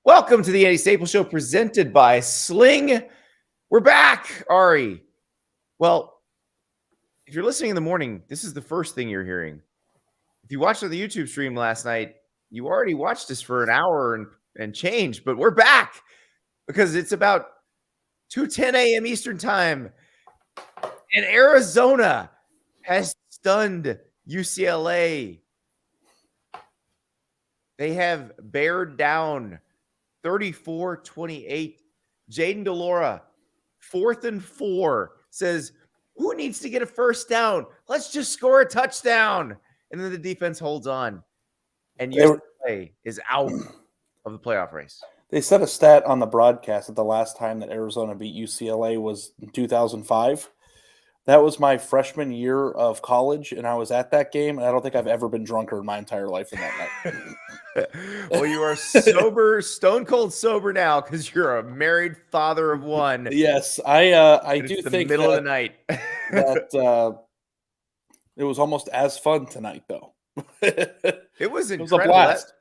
Welcome to the Andy Staples Show presented by Sling. We're back, Ari. Well, if you're listening in the morning, this is the first thing you're hearing. If you watched the YouTube stream last night, you already watched us for an hour and change, but we're back because it's about 2:10 a.m. Eastern time, and Arizona has stunned UCLA. They have bared down 34-28. Jaden Delora, 4th and 4, says, who needs to get a first down? Let's just score a touchdown. And then the defense holds on. And UCLA is out of the playoff race. They said a stat on the broadcast that the last time that Arizona beat UCLA was in 2005. That was my freshman year of college, and I was at that game, and I don't think I've ever been drunker in my entire life than that night. Well, you are sober, stone cold sober now because you're a married father of one. Yes, I do think middle of the night that it was almost as fun tonight, though. It was incredible. It was a blast.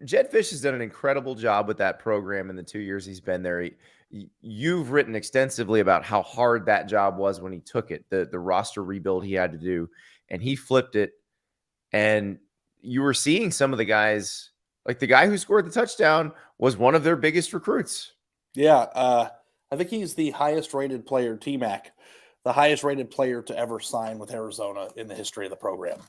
Jed Fish has done an incredible job with that program in the 2 years he's been there. You've written extensively about how hard that job was when he took it, the roster rebuild he had to do, and he flipped it. And you were seeing some of the guys, like the guy who scored the touchdown was one of their biggest recruits. Yeah, I think he's the highest rated player, T-Mac, the highest rated player to ever sign with Arizona in the history of the program.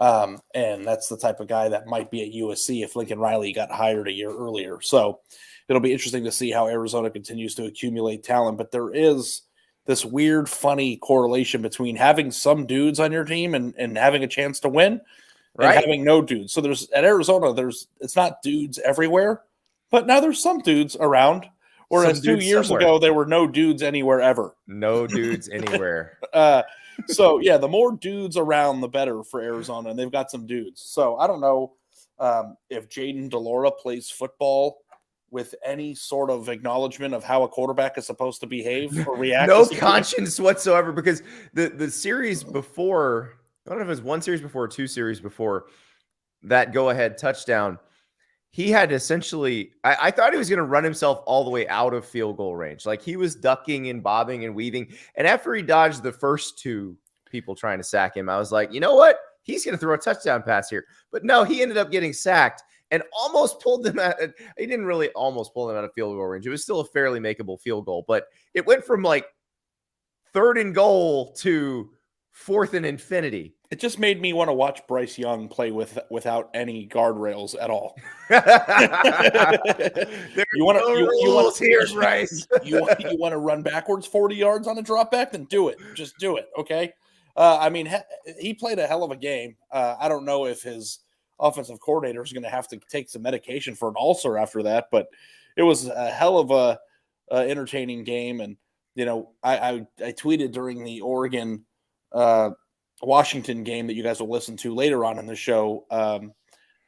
And that's the type of guy that might be at USC if Lincoln Riley got hired a year earlier. So it'll be interesting to see how Arizona continues to accumulate talent. But there is this weird, funny correlation between having some dudes on your team and having a chance to win, right, and having no dudes. So at Arizona, it's not dudes everywhere, but now there's some dudes around. Whereas 2 years ago, there were no dudes anywhere ever. No dudes anywhere. So, yeah, the more dudes around, the better for Arizona, and they've got some dudes. So I don't know if Jaden Delora plays football with any sort of acknowledgement of how a quarterback is supposed to behave or react. No conscience whatsoever, because the series before, I don't know if it was one series before or two series before that go-ahead touchdown, he had essentially, I thought he was going to run himself all the way out of field goal range. Like he was ducking and bobbing and weaving. And after he dodged the first two people trying to sack him, I was like, you know what? He's going to throw a touchdown pass here. But no, he ended up getting sacked and almost pulled them out. He didn't really almost pull them out of field goal range. It was still a fairly makeable field goal, but it went from like 3rd and goal to 4th and infinity. It just made me want to watch Bryce Young play without any guardrails at all. You want to run backwards 40 yards on a drop back? Then do it. Just do it. Okay. He played a hell of a game. I don't know if his offensive coordinator is going to have to take some medication for an ulcer after that, but it was a hell of a entertaining game. And I tweeted during the Oregon Washington game that you guys will listen to later on in the show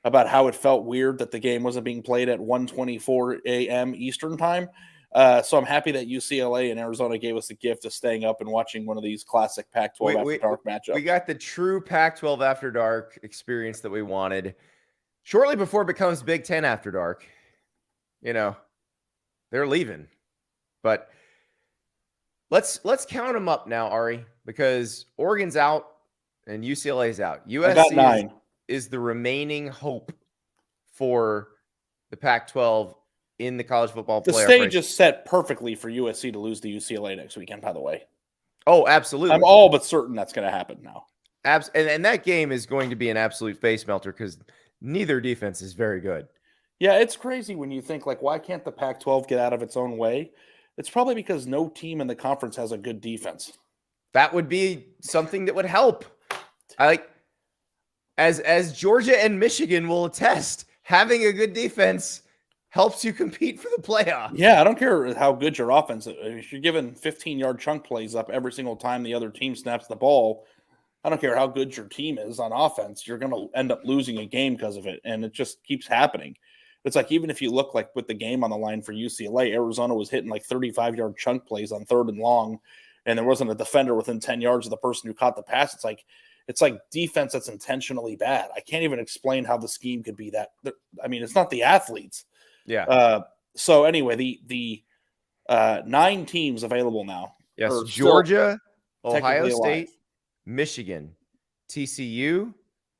about how it felt weird that the game wasn't being played at 1:24 a.m. Eastern time. So I'm happy that UCLA and Arizona gave us the gift of staying up and watching one of these classic Pac-12 after dark matchups. We got the true Pac-12 after dark experience that we wanted. Shortly before it becomes Big Ten after dark, they're leaving. But let's count them up now, Ari, because Oregon's out and UCLA's out. USC is the remaining hope for the Pac-12 in the college football playoff. The stage is set perfectly for USC to lose to UCLA next weekend, by the way. Oh, absolutely. I'm all but certain that's going to happen now. And that game is going to be an absolute face melter because neither defense is very good. Yeah, it's crazy when you think, like, why can't the Pac-12 get out of its own way? It's probably because no team in the conference has a good defense. That would be something that would help. As Georgia and Michigan will attest, having a good defense helps you compete for the playoff. Yeah, I don't care how good your offense is. If you're giving 15-yard chunk plays up every single time the other team snaps the ball, I don't care how good your team is on offense, you're going to end up losing a game because of it, and it just keeps happening. It's like even if you look like with the game on the line for UCLA, Arizona was hitting like 35-yard chunk plays on 3rd and long, and there wasn't a defender within 10 yards of the person who caught the pass. It's like defense that's intentionally bad. I can't even explain how the scheme could be that. I mean, it's not the athletes. Yeah. So anyway, the 9 teams available now. Yes. are Georgia, still Ohio technically alive. State, Michigan, TCU,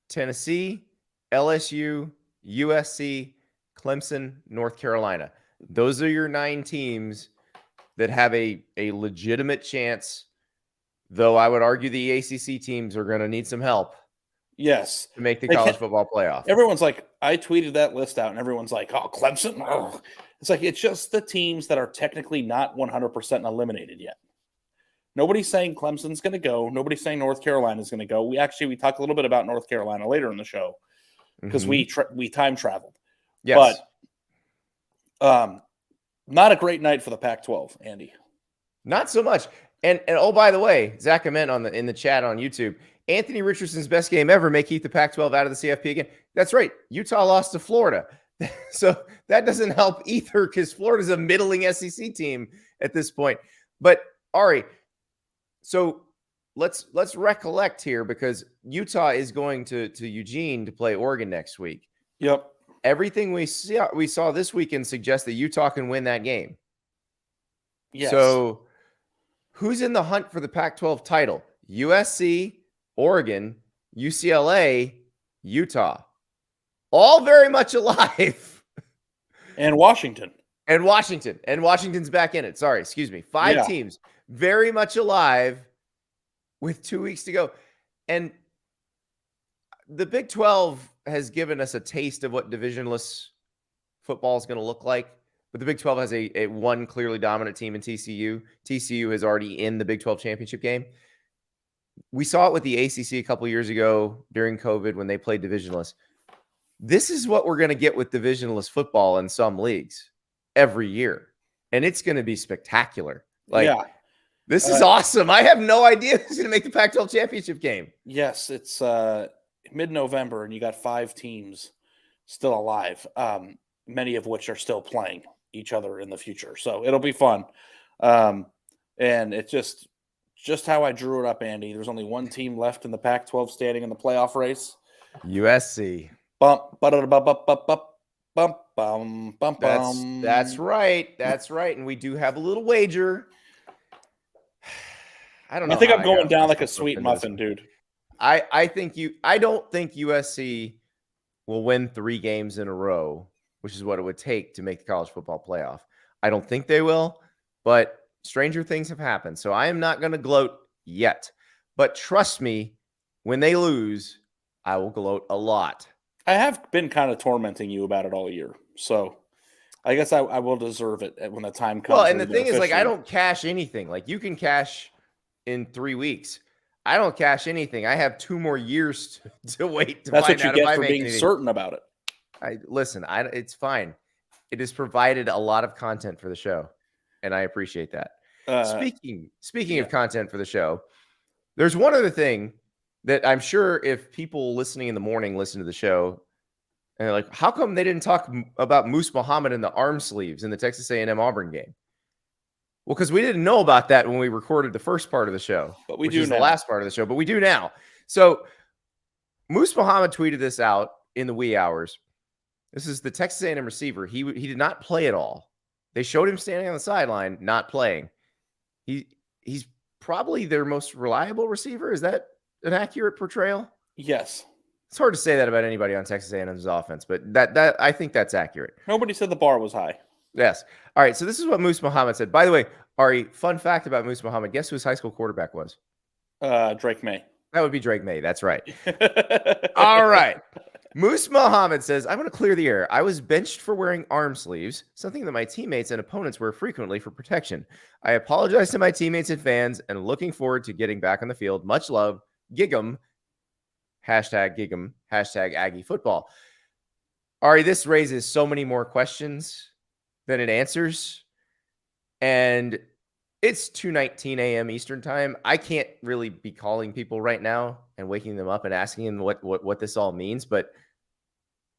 Tennessee, LSU, USC, Clemson, North Carolina. Those are your 9 teams that have a legitimate chance, though I would argue the ACC teams are going to need some help Yes. to make the They college can't- football playoff. Everyone's like, I tweeted that list out, and everyone's like, oh, Clemson? Ugh. It's like, it's just the teams that are technically not 100% eliminated yet. Nobody's saying Clemson's going to go. Nobody's saying North Carolina's going to go. We talked a little bit about North Carolina later in the show because we time traveled. Yes. But not a great night for the Pac-12, Andy. Not so much. And oh, by the way, Zach Ament in the chat on YouTube, Anthony Richardson's best game ever may keep the Pac-12 out of the CFP again. That's right. Utah lost to Florida. So that doesn't help either because Florida's a middling SEC team at this point. But Ari, so let's recollect here because Utah is going to Eugene to play Oregon next week. Yep. Everything we saw this weekend suggests that Utah can win that game. Yes. So who's in the hunt for the Pac-12 title? USC, Oregon, UCLA, Utah. All very much alive. And Washington. And Washington's back in it. Sorry, excuse me. 5 teams very much alive with 2 weeks to go. And the Big 12 has given us a taste of what divisionless football is going to look like. But the Big 12 has a one clearly dominant team in TCU. TCU is already in the Big 12 championship game. We saw it with the ACC a couple years ago during COVID when they played divisionless. This is what we're going to get with divisionless football in some leagues every year. And it's going to be spectacular. This is awesome. I have no idea who's going to make the Pac-12 championship game. Yes, it's mid-November, and you got 5 teams still alive, many of which are still playing each other in the future. So it'll be fun. And it's just how I drew it up, Andy. There's only one team left in the Pac-12 standing in the playoff race. USC. That's right. That's right. And we do have a little wager. I don't know. I think I'm going down like a sweet muffin, dude. I don't think USC will win 3 games in a row, which is what it would take to make the college football playoff. I don't think they will, but stranger things have happened. So I am not going to gloat yet. But trust me, when they lose, I will gloat a lot. I have been kind of tormenting you about it all year. So I guess I will deserve it when the time comes. Well, and the thing is, I don't cash anything. You can cash in 3 weeks. I don't cash anything. I have 2 more years to wait to That's find what you out get if I for make being anything. certain about it. It's fine. It has provided a lot of content for the show, and I appreciate that. Speaking of content for the show, there's one other thing that I'm sure if people listening in the morning listen to the show, and they're like, how come they didn't talk about Moose Muhammad and the arm sleeves in the Texas A&M Auburn game? Well, because we didn't know about that when we recorded the first part of the show, but we which do is now. the last part of the show, but we do now. So Moose Muhammad tweeted this out in the wee hours. This is the Texas A&M receiver. He did not play at all. They showed him standing on the sideline, not playing. He's probably their most reliable receiver. Is that an accurate portrayal? Yes. It's hard to say that about anybody on Texas A&M's offense, but that I think that's accurate. Nobody said the bar was high. Yes. All right. So this is what Moose Muhammad said. By the way, Ari, fun fact about Moose Muhammad. Guess who his high school quarterback was? Drake May. That would be Drake May. That's right. All right. Moose Muhammad says, I'm going to clear the air. I was benched for wearing arm sleeves, something that my teammates and opponents wear frequently for protection. I apologize to my teammates and fans and looking forward to getting back on the field. Much love. Gig'em. #Gig'em. #Aggie football. Ari, this raises so many more questions than it answers. And it's 2:19 a.m. Eastern time. I can't really be calling people right now and waking them up and asking them what this all means. But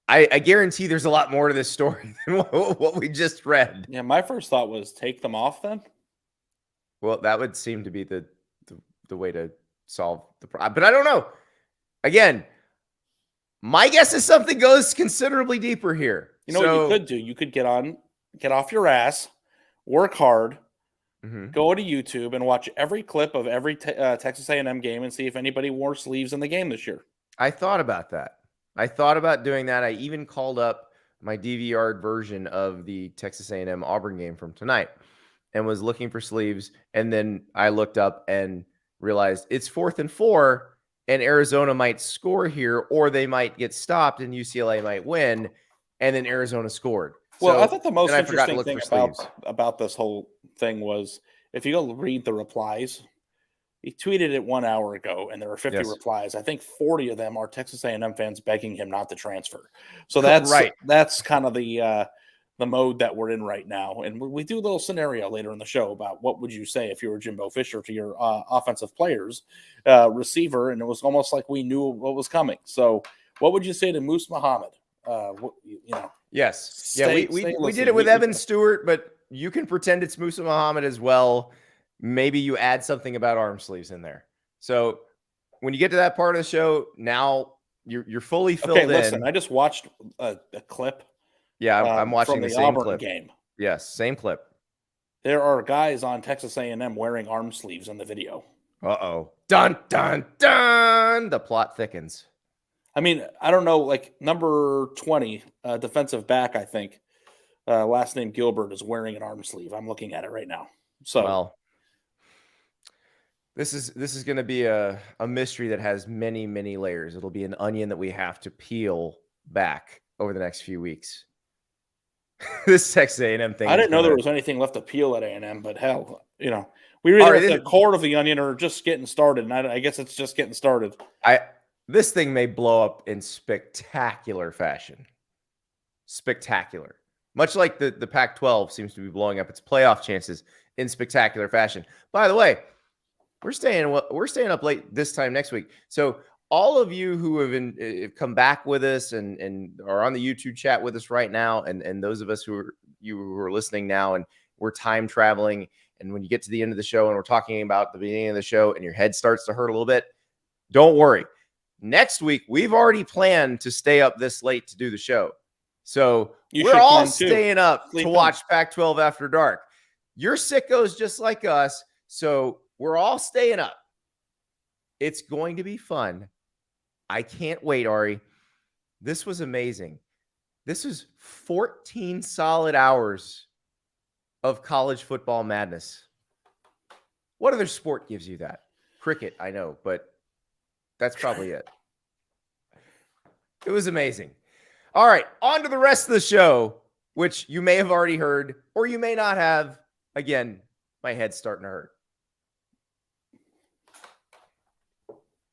I guarantee there's a lot more to this story than what we just read. Yeah, my first thought was take them off then. Well, that would seem to be the way to solve the problem. But I don't know. Again, my guess is something goes considerably deeper here. You know what you could do? You could get off your ass, work hard, go to YouTube and watch every clip of every Texas A&M game and see if anybody wore sleeves in the game this year. I thought about that. I thought about doing that. I even called up my DVR version of the Texas A&M Auburn game from tonight and was looking for sleeves. And then I looked up and realized it's 4th and 4 and Arizona might score here, or they might get stopped and UCLA might win. And then Arizona scored. Well, So I thought the most interesting thing sleeves. about this whole thing was if you go read the replies, he tweeted it 1 hour ago, and there were 50 replies. I think 40 of them are Texas A&M fans begging him not to transfer. So that's right. That's kind of the mode that we're in right now. And we do a little scenario later in the show about what would you say if you were Jimbo Fisher to your offensive players, receiver, and it was almost like we knew what was coming. So what would you say to Moose Muhammad? Yes. We did it with Evan Stewart, but you can pretend it's Musa Muhammad as well. Maybe you add something about arm sleeves in there. So when you get to that part of the show, now you're fully filled in. Listen, I just watched a clip. Yeah, I'm watching from the same Auburn clip. Game. Yes, same clip. There are guys on Texas A&M wearing arm sleeves in the video. Uh-oh. Dun, dun, dun. The plot thickens. I mean, I don't know, like number 20, defensive back, I think, last name Gilbert, is wearing an arm sleeve. I'm looking at it right now. So, well, this is going to be a mystery that has many, many layers. It'll be an onion that we have to peel back over the next few weeks. This Texas A&M thing. I didn't know there was anything left to peel at A&M, but hell, we're either at the core of the onion or just getting started. And I guess it's just getting started. This thing may blow up in spectacular fashion. Spectacular. Much like the Pac-12 seems to be blowing up its playoff chances in spectacular fashion. By the way, we're staying up late this time next week. So all of you who have come back with us and are on the YouTube chat with us right now, and those of us who are listening now, and we're time traveling, and when you get to the end of the show and we're talking about the beginning of the show and your head starts to hurt a little bit, don't worry. Next week, we've already planned to stay up this late to do the show. So we're all staying up to watch Pac-12 After Dark. You're sickos just like us, so we're all staying up. It's going to be fun. I can't wait, Ari. This was amazing. This was 14 solid hours of college football madness. What other sport gives you that? Cricket, I know, but that's probably it. It was amazing. All right, on to the rest of the show, which you may have already heard or you may not have. Again, my head's starting to hurt.